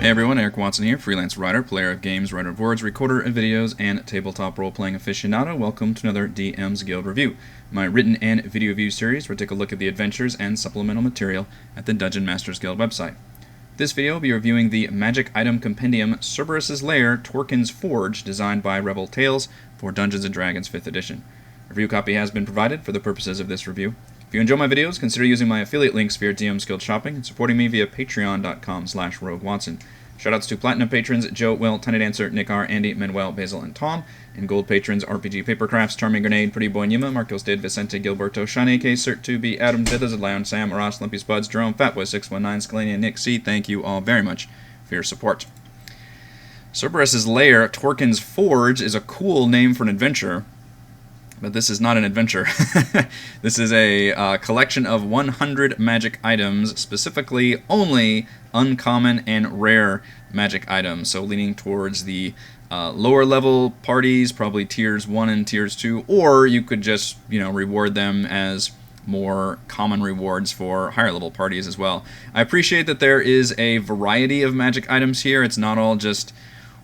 Hey everyone, Eric Watson here, freelance writer, player of games, writer of words, recorder of videos, and tabletop role-playing aficionado. Welcome to another DM's Guild review, my written and video review series where I take a look at the adventures and supplemental material at the Dungeon Masters Guild website. This video will be reviewing the magic item compendium Cerberus Lair, Torkhund's Forge, designed by Revel Tales for Dungeons & Dragons 5th edition. A review copy has been provided for the purposes of this review. If you enjoy my videos, consider using my affiliate links for your DM's Guild shopping and supporting me via patreon.com/roguewatson. Shoutouts to Platinum patrons Joe, Will, Tiny Dancer, Nick R, Andy, Manuel, Basil, and Tom, and Gold patrons RPG Papercrafts, Charming Grenade, Pretty Boy Nima, Marcos Did, Vicente, Gilberto, Shani, K, Cert2B, Adam, Dithers, Lion, Sam, Ross, Limpy Spuds, Jerome, Fatboy619, Scalania, Nick C. Thank you all very much for your support. Cerberus' Lair, Torkhund's Forge, is a cool name for an adventure. But this is not an adventure. This is a collection of 100 magic items, specifically only uncommon and rare magic items. So leaning towards the lower level parties, probably tiers 1 and tiers 2, or you could just, reward them as more common rewards for higher level parties as well. I appreciate that there is a variety of magic items here. It's not all just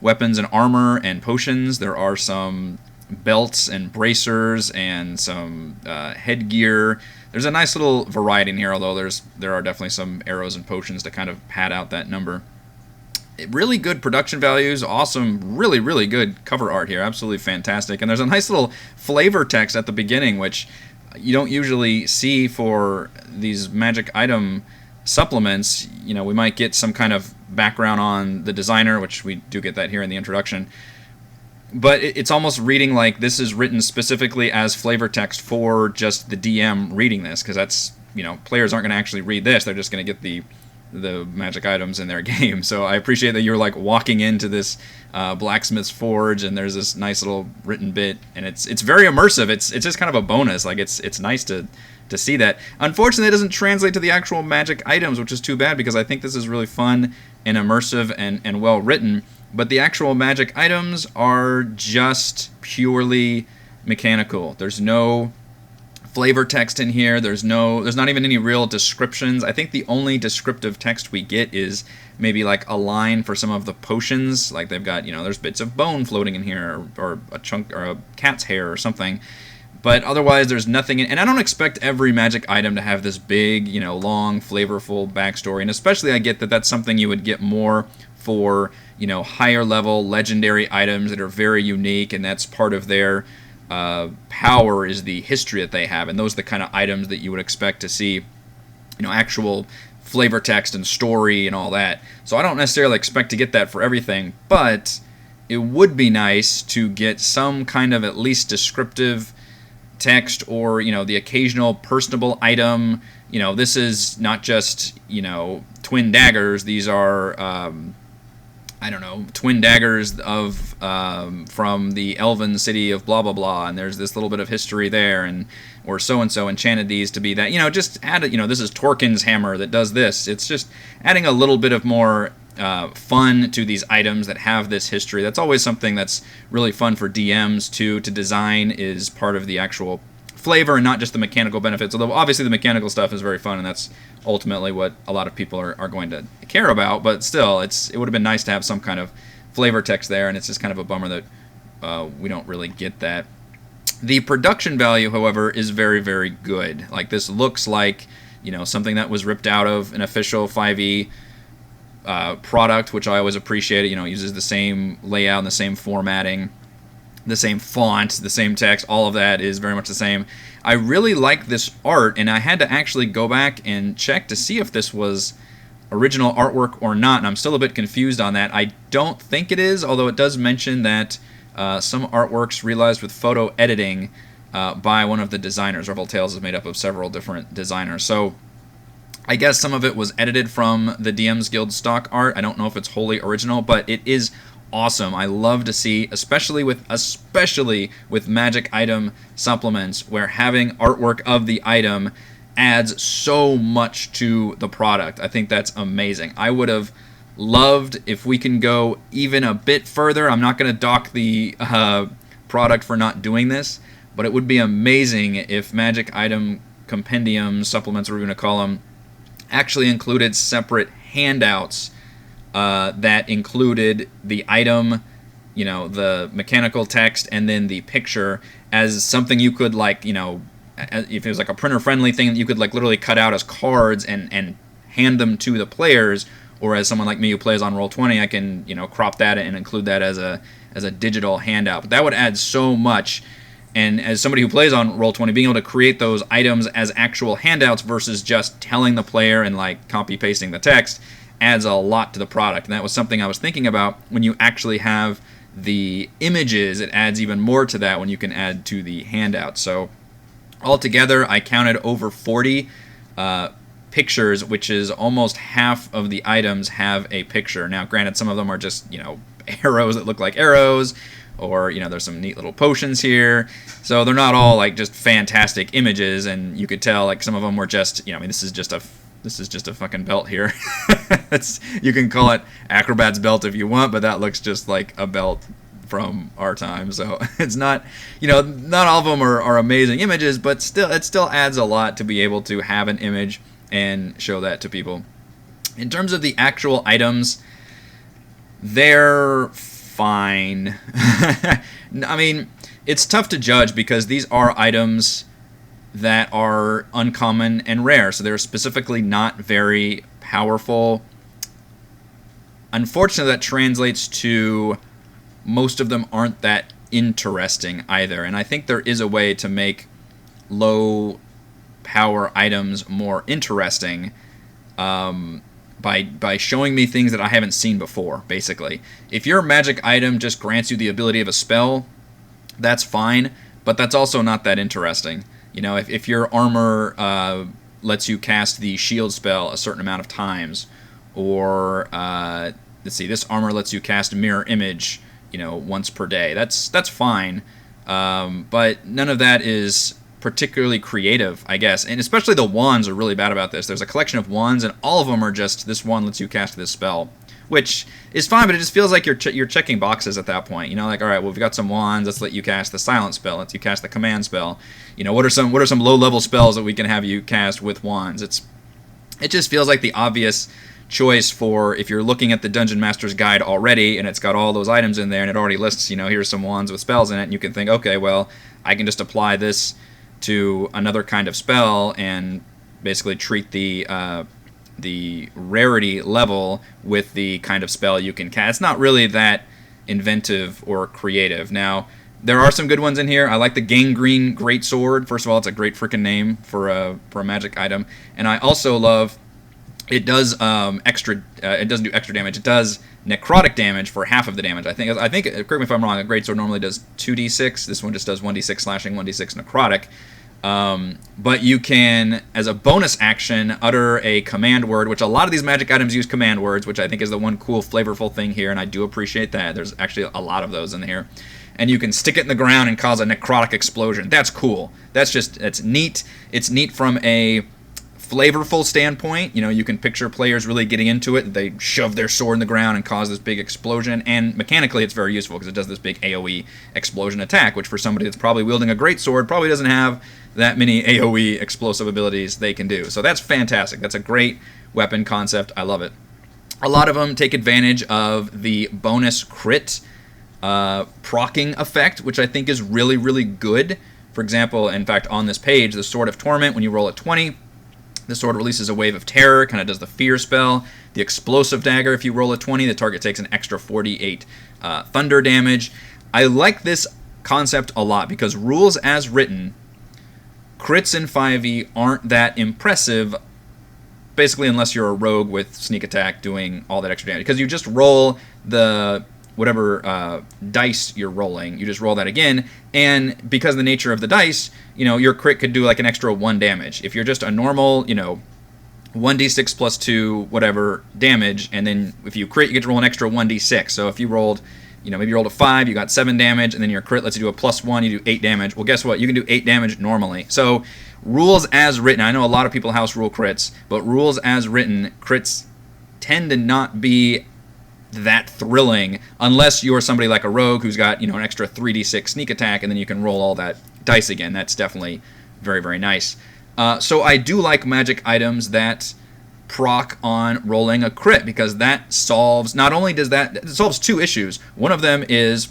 weapons and armor and potions. There are some belts and bracers and some headgear. There's a nice little variety in here, although there are definitely some arrows and potions to kind of pad out that number. Really good production values, awesome, really, really good cover art here, absolutely fantastic. And there's a nice little flavor text at the beginning, which you don't usually see for these magic item supplements. We might get some kind of background on the designer, which we do get that here in the introduction. But it's almost reading like this is written specifically as flavor text for just the DM reading this, because that's, players aren't going to actually read this. They're just going to get the magic items in their game. So I appreciate that you're like walking into this blacksmith's forge, and there's this nice little written bit, and it's very immersive. It's just kind of a bonus. Like it's nice to see that. Unfortunately, it doesn't translate to the actual magic items, which is too bad, because I think this is really fun and immersive and well written. But the actual magic items are just purely mechanical. There's no flavor text in here. There's not even any real descriptions. I think the only descriptive text we get is maybe like a line for some of the potions. Like they've got, there's bits of bone floating in here, or a chunk, or a cat's hair or something. But otherwise, there's nothing. And I don't expect every magic item to have this big, long, flavorful backstory. And especially I get that that's something you would get more for, higher level legendary items that are very unique, and that's part of their power is the history that they have. And those are the kind of items that you would expect to see, actual flavor text and story and all that. So I don't necessarily expect to get that for everything, but it would be nice to get some kind of at least descriptive text, or the occasional personable item. This is not just twin daggers. These are twin daggers of from the elven city of blah blah blah, and there's this little bit of history there, or so and so enchanted these to be that. Just add it. This is Torkhund's hammer that does this. It's just adding a little bit of more fun to these items that have this history. That's always something that's really fun for DMs to design, is part of the actual flavor and not just the mechanical benefits. Although obviously the mechanical stuff is very fun, and that's ultimately what a lot of people are going to care about. But still, it would have been nice to have some kind of flavor text there, and it's just kind of a bummer that we don't really get that. The production value, however, is very, very good. Like, this looks like something that was ripped out of an official 5e product, which I always appreciate. It uses the same layout and the same formatting, the same font, the same text. All of that is very much the same. I really like this art, and I had to actually go back and check to see if this was original artwork or not, and I'm still a bit confused on that. I don't think it is, although it does mention that some artworks realized with photo editing by one of the designers. Revel Tales is made up of several different designers, so I guess some of it was edited from the DM's Guild stock art. I don't know if it's wholly original, but it is awesome. I love to see, especially with magic item supplements, where having artwork of the item adds so much to the product. I think that's amazing. I would have loved if we can go even a bit further. I'm not going to dock the product for not doing this, but it would be amazing if magic item compendiums, supplements, whatever we're going to call them, actually included separate handouts that included the item, you know, the mechanical text, and then the picture as something you could, like, you know, if it was like a printer-friendly thing that you could like literally cut out as cards and hand them to the players, or as someone like me who plays on Roll20, I can, you know, crop that and include that as a digital handout. But that would add so much. And as somebody who plays on Roll20, being able to create those items as actual handouts versus just telling the player and like copy-pasting the text adds a lot to the product. And that was something I was thinking about. When you actually have the images, it adds even more to that when you can add to the handout. So altogether, I counted over 40 pictures, which is almost half of the items have a picture. Now, granted, some of them are just, you know, arrows that look like arrows, or, you know, there's some neat little potions here. So they're not all like just fantastic images, and you could tell like some of them were just, you know, I mean, this is just a fucking belt here. You can call it Acrobat's belt if you want, but that looks just like a belt from our time. So it's not, you know, not all of them are amazing images, but still, it still adds a lot to be able to have an image and show that to people. In terms of the actual items, they're fine. I mean, it's tough to judge because these are items that are uncommon and rare, so they're specifically not very powerful. Unfortunately, that translates to most of them aren't that interesting either, and I think there is a way to make low power items more interesting by showing me things that I haven't seen before, basically. If your magic item just grants you the ability of a spell, that's fine, but that's also not that interesting. You know, if your armor lets you cast the shield spell a certain amount of times, or let's see, this armor lets you cast mirror image, you know, once per day. That's fine, but none of that is particularly creative, I guess. And especially the wands are really bad about this. There's a collection of wands, and all of them are just, this wand lets you cast this spell, which is fine, but it just feels like you're checking boxes at that point. You know, like, all right, well, we've got some wands. Let's let you cast the silent spell. Let's you cast the command spell. You know, what are some low-level spells that we can have you cast with wands? It just feels like the obvious choice for if you're looking at the Dungeon Master's Guide already, and it's got all those items in there, and it already lists, you know, here's some wands with spells in it, and you can think, okay, well, I can just apply this to another kind of spell and basically treat the rarity level with the kind of spell you can cast. It's not really that inventive or creative. Now, there are some good ones in here. I like the Gangrene Greatsword. First of all, it's a great freaking name for a magic item. And I also love, it does it doesn't do extra damage. It does necrotic damage for half of the damage. I think, correct me if I'm wrong, a Greatsword normally does 2d6. This one just does 1d6 slashing, 1d6 necrotic. But you can, as a bonus action, utter a command word, which a lot of these magic items use command words, which I think is the one cool, flavorful thing here, and I do appreciate that. There's actually a lot of those in here. And you can stick it in the ground and cause a necrotic explosion. That's cool. It's neat. It's neat from a flavorful standpoint. You know, you can picture players really getting into it. They shove their sword in the ground and cause this big explosion, and mechanically it's very useful because it does this big AoE explosion attack, which for somebody that's probably wielding a great sword probably doesn't have that many AoE explosive abilities they can do. So that's fantastic. That's a great weapon concept. I love it. A lot of them take advantage of the bonus crit procking effect, which I think is really, really good. For example, in fact, on this page, the Sword of Torment, when you roll a 20, the sword releases a wave of terror, kind of does the fear spell. The explosive dagger, if you roll a 20, the target takes an extra 48 thunder damage. I like this concept a lot because rules as written, crits in 5e aren't that impressive, basically unless you're a rogue with sneak attack doing all that extra damage. Because you just roll the whatever dice you're rolling, you just roll that again, and because of the nature of the dice, you know, your crit could do like an extra 1 damage. If you're just a normal, you know, 1d6 plus 2 whatever damage, and then if you crit, you get to roll an extra 1d6. So if you rolled, you know, maybe you rolled a 5, you got 7 damage, and then your crit lets you do a plus 1, you do 8 damage. Well, guess what? You can do 8 damage normally. So rules as written, I know a lot of people house rule crits, but rules as written, crits tend to not be that thrilling unless you're somebody like a rogue who's got, you know, an extra 3d6 sneak attack, and then you can roll all that dice again. That's definitely very, very nice. So I do like magic items that proc on rolling a crit, because that solves, not only does that, it solves two issues. One of them is,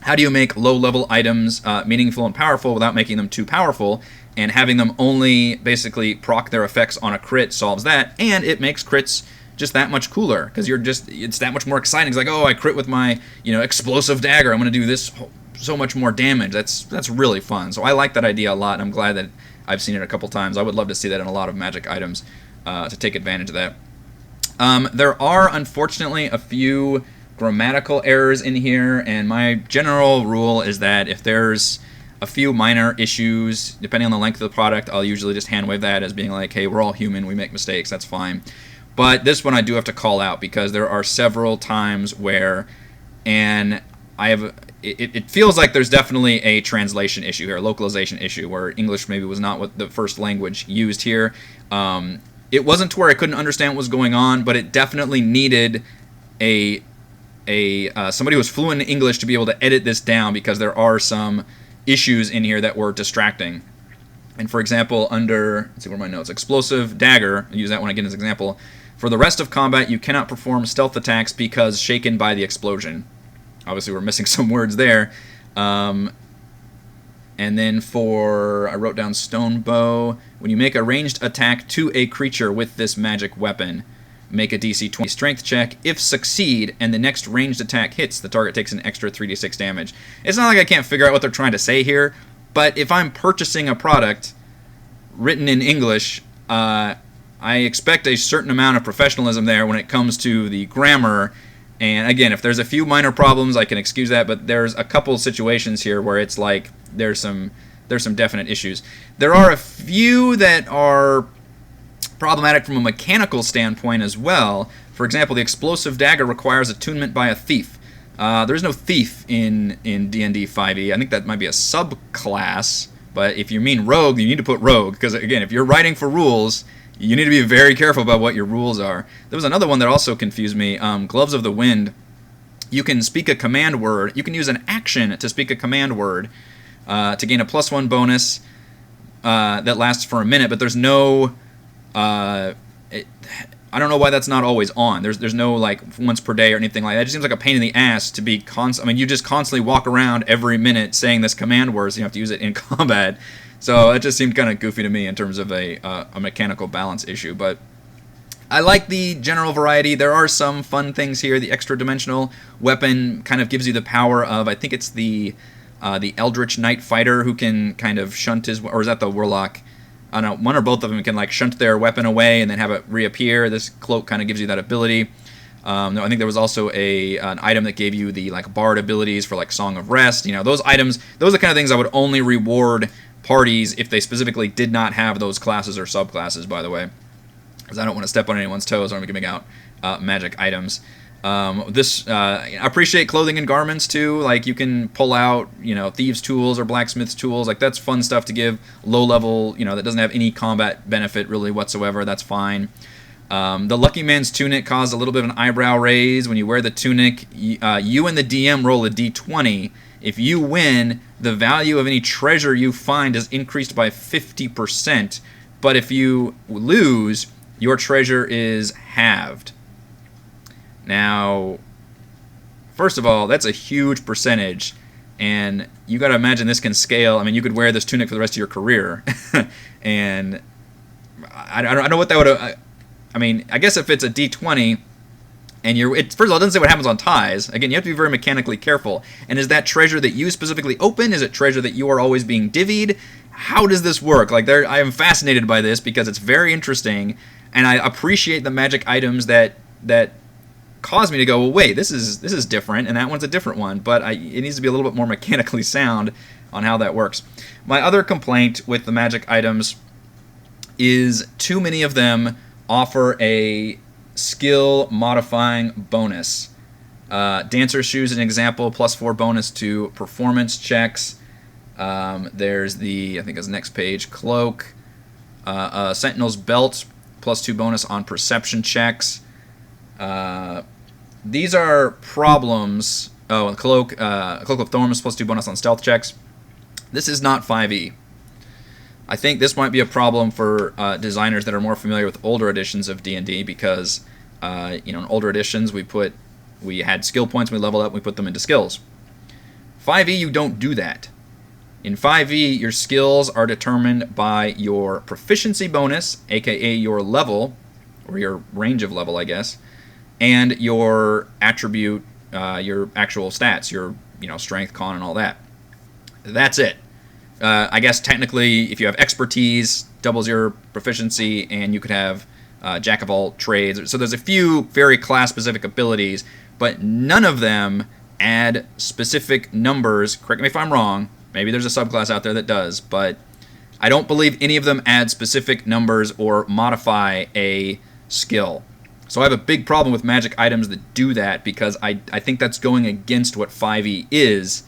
how do you make low-level items meaningful and powerful without making them too powerful? And having them only basically proc their effects on a crit solves that, and it makes crits just that much cooler, because it's that much more exciting. It's like, oh, I crit with my explosive dagger, I'm going to do this so much more damage. That's really fun. So I like that idea a lot, and I'm glad that I've seen it a couple times. I would love to see that in a lot of Magic items to take advantage of that. There are, unfortunately, a few grammatical errors in here, and my general rule is that if there's a few minor issues, depending on the length of the product, I'll usually just hand wave that as being like, hey, we're all human, we make mistakes, that's fine. But this one I do have to call out, because there are several times where, and it feels like there's definitely a translation issue here, a localization issue, where English maybe was not what the first language used here. It wasn't to where I couldn't understand what was going on, but it definitely needed somebody who was fluent in English to be able to edit this down, because there are some issues in here that were distracting. And for example, under, let's see where my notes, explosive dagger, I'll use that one again as an example. For the rest of combat, you cannot perform stealth attacks because shaken by the explosion. Obviously, we're missing some words there. And then I wrote down stone bow. When you make a ranged attack to a creature with this magic weapon, make a DC 20 strength check. If succeed, and the next ranged attack hits, the target takes an extra 3d6 damage. It's not like I can't figure out what they're trying to say here, but if I'm purchasing a product written in English, I expect a certain amount of professionalism there when it comes to the grammar. And again, if there's a few minor problems, I can excuse that, but there's a couple situations here where it's like there's some definite issues. There are a few that are problematic from a mechanical standpoint as well. For example, the explosive dagger requires attunement by a thief. There's no thief in D&D 5e. I think that might be a subclass, but if you mean rogue, you need to put rogue, because again, if you're writing for rules, you need to be very careful about what your rules are. There was another one that also confused me. Gloves of the Wind. You can speak a command word. You can use an action to speak a command word to gain a +1 bonus that lasts for a minute, but there's no... I don't know why that's not always on. There's no like once per day or anything like that. It just seems like a pain in the ass to be I mean, you just constantly walk around every minute saying this command word, so you have to use it in combat. So it just seemed kind of goofy to me in terms of a mechanical balance issue. But I like the general variety. There are some fun things here. The extra dimensional weapon kind of gives you the power of, I think it's the Eldritch Knight Fighter, who can kind of shunt his, or is that the Warlock? I don't know, one or both of them can like shunt their weapon away and then have it reappear. This cloak kind of gives you that ability. I think there was also an item that gave you the like bard abilities for like Song of Rest. Those items, those are the kind of things I would only reward parties if they specifically did not have those classes or subclasses, by the way, because I don't want to step on anyone's toes when I'm giving out magic items. I appreciate clothing and garments too. Like you can pull out, thieves' tools or blacksmith's tools. Like that's fun stuff to give low level, that doesn't have any combat benefit really whatsoever. That's fine. The Lucky Man's Tunic caused a little bit of an eyebrow raise. When you wear the tunic, you and the DM roll a d20. If you win, the value of any treasure you find is increased by 50%. But if you lose, your treasure is halved. Now, first of all, that's a huge percentage, and you got to imagine this can scale. I mean, you could wear this tunic for the rest of your career, and I don't know what that would. I mean, I guess if it's a D20, and first of all, it doesn't say what happens on ties. Again, you have to be very mechanically careful. And is that treasure that you specifically open? Is it treasure that you are always being divvied? How does this work? Like, I am fascinated by this because it's very interesting, and I appreciate the magic items that cause me to go, well, wait, this is different, and that one's a different one, but it needs to be a little bit more mechanically sound on how that works. My other complaint with the magic items is too many of them offer a skill modifying bonus. Dancer's Shoes is an example, +4 bonus to performance checks. There's I think it's next page, Cloak. Sentinel's Belt, +2 bonus on perception checks. These are problems. Oh, Cloak of Thorns, +2 bonus on stealth checks. This is not 5e. I think this might be a problem for designers that are more familiar with older editions of D&D because, in older editions we had skill points, we leveled up, we put them into skills. 5e, you don't do that. In 5e, your skills are determined by your proficiency bonus, aka your level, or your range of level, I guess, and your attribute, your actual stats, your strength, con, and all that. That's it. I guess technically, if you have expertise, doubles your proficiency, and you could have jack of all trades. So there's a few very class-specific abilities, but none of them add specific numbers. Correct me if I'm wrong. Maybe there's a subclass out there that does, but I don't believe any of them add specific numbers or modify a skill. So I have a big problem with magic items that do that because I think that's going against what 5e is.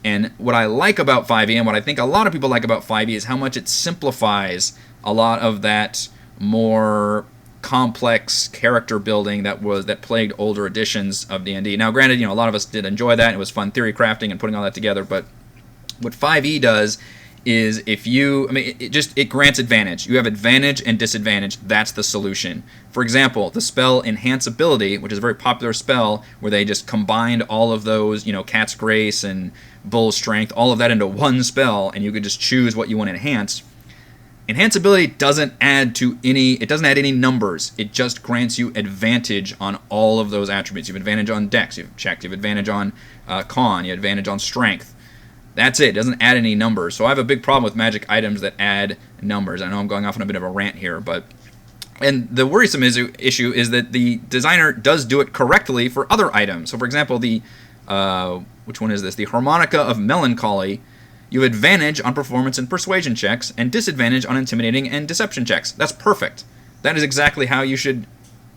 And what I like about 5e, and what I think a lot of people like about 5e, is how much it simplifies a lot of that more complex character building that plagued older editions of D&D. Now, granted, a lot of us did enjoy that. It was fun theory crafting and putting all that together, but what 5e does is it grants advantage. You have advantage and disadvantage. That's the solution. For example, the spell Enhanceability, which is a very popular spell where they just combined all of those, Cat's Grace and Bull's Strength, all of that into one spell, and you could just choose what you want to enhance. Enhanceability doesn't add any numbers. It just grants you advantage on all of those attributes. You have advantage on Dex, you have advantage on Con, you have advantage on Strength. That's it. It doesn't add any numbers. So I have a big problem with magic items that add numbers. I know I'm going off on a bit of a rant here, and the worrisome issue is that the designer does do it correctly for other items. So for example, which one is this? The Harmonica of Melancholy. You have advantage on performance and persuasion checks, and disadvantage on intimidating and deception checks. That's perfect. That is exactly how you should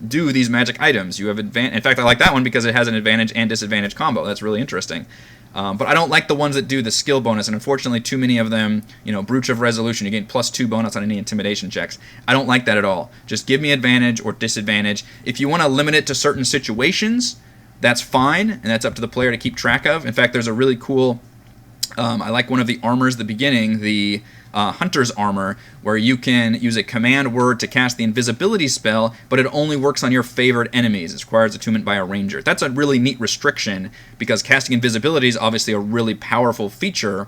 do these magic items. You have advantage. In fact, I like that one because it has an advantage and disadvantage combo. That's really interesting. But I don't like the ones that do the skill bonus, and unfortunately too many of them, Brooch of Resolution, you gain +2 bonus on any intimidation checks. I don't like that at all. Just give me advantage or disadvantage. If you want to limit it to certain situations, that's fine, and that's up to the player to keep track of. In fact, there's a really cool, I like one of the armors at the beginning, the Hunter's Armor, where you can use a command word to cast the invisibility spell, but it only works on your favored enemies. It requires attunement by a ranger. That's a really neat restriction, because casting invisibility is obviously a really powerful feature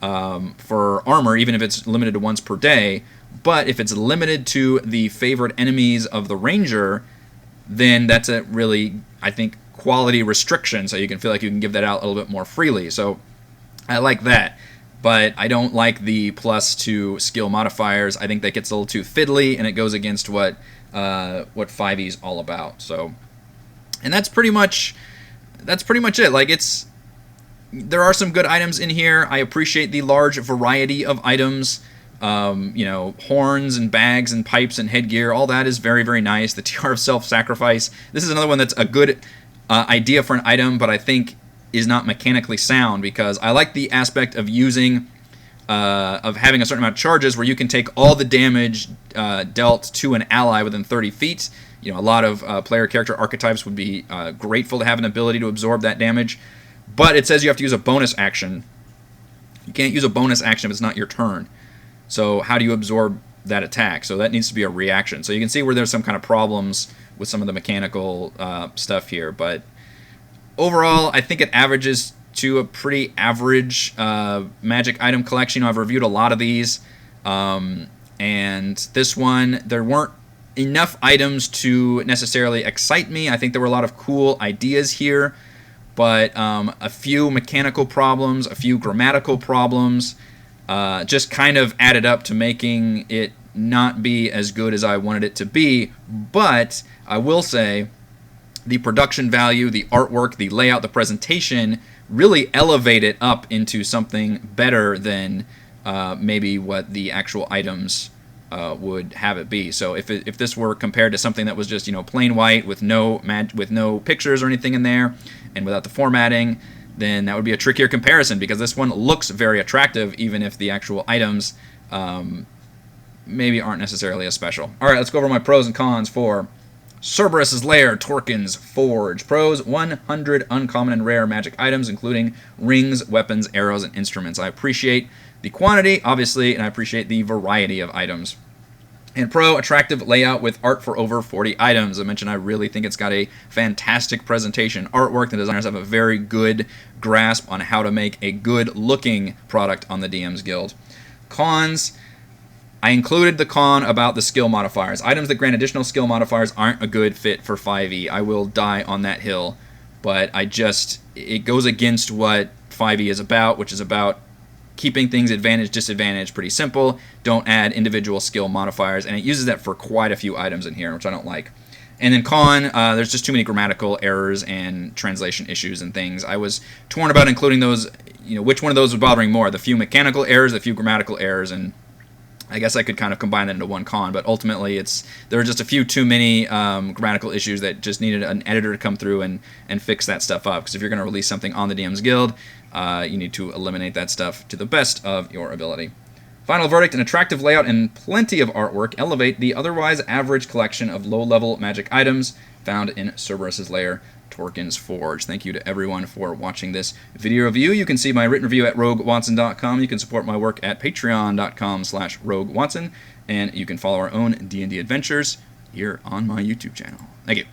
for armor, even if it's limited to once per day. But if it's limited to the favored enemies of the ranger, then that's a really, I think, quality restriction, so you can feel like you can give that out a little bit more freely. So I like that. But I don't like the +2 skill modifiers. I think that gets a little too fiddly, and it goes against what 5e is all about. So, and that's pretty much it. Like, there are some good items in here. I appreciate the large variety of items. Horns and bags and pipes and headgear. All that is very, very nice. The Tiara of Self-Sacrifice. This is another one that's a good idea for an item, but I think is not mechanically sound, because I like the aspect of having a certain amount of charges where you can take all the damage dealt to an ally within 30 feet. A lot of player character archetypes would be grateful to have an ability to absorb that damage, but it says you have to use a bonus action. You can't use a bonus action if it's not your turn. So how do you absorb that attack? So that needs to be a reaction. So you can see where there's some kind of problems with some of the mechanical stuff here, but overall, I think it averages to a pretty average magic item collection. I've reviewed a lot of these, and this one, there weren't enough items to necessarily excite me. I think there were a lot of cool ideas here, but a few mechanical problems, a few grammatical problems, just kind of added up to making it not be as good as I wanted it to be. But I will say, the production value, the artwork, the layout, the presentation really elevate it up into something better than maybe what the actual items would have it be. So if this were compared to something that was just plain white with no pictures or anything in there, and without the formatting, then that would be a trickier comparison, because this one looks very attractive even if the actual items maybe aren't necessarily as special. All right, let's go over my pros and cons for Cerberus Lair, Torkhund's Forge. Pros, 100 uncommon and rare magic items, including rings, weapons, arrows, and instruments. I appreciate the quantity, obviously, and I appreciate the variety of items. And pro, attractive layout with art for over 40 items. I mentioned I really think it's got a fantastic presentation. Artwork, the designers have a very good grasp on how to make a good-looking product on the DM's Guild. Cons, I included the con about the skill modifiers. Items that grant additional skill modifiers aren't a good fit for 5e. I will die on that hill, but it goes against what 5e is about, which is about keeping things advantage, disadvantage pretty simple. Don't add individual skill modifiers, and it uses that for quite a few items in here, which I don't like. And then con, there's just too many grammatical errors and translation issues and things. I was torn about including those, which one of those was bothering more, the few mechanical errors, the few grammatical errors, and I guess I could kind of combine that into one con, but ultimately there are just a few too many grammatical issues that just needed an editor to come through and fix that stuff up, because if you're going to release something on the DM's Guild, you need to eliminate that stuff to the best of your ability. Final verdict, an attractive layout and plenty of artwork elevate the otherwise average collection of low-level magic items found in Cerberus Lair, Torkhund's Forge. Thank you to everyone for watching this video review. You can see my written review at roguewatson.com. You can support my work at patreon.com/roguewatson. And you can follow our own D&D adventures here on my YouTube channel. Thank you.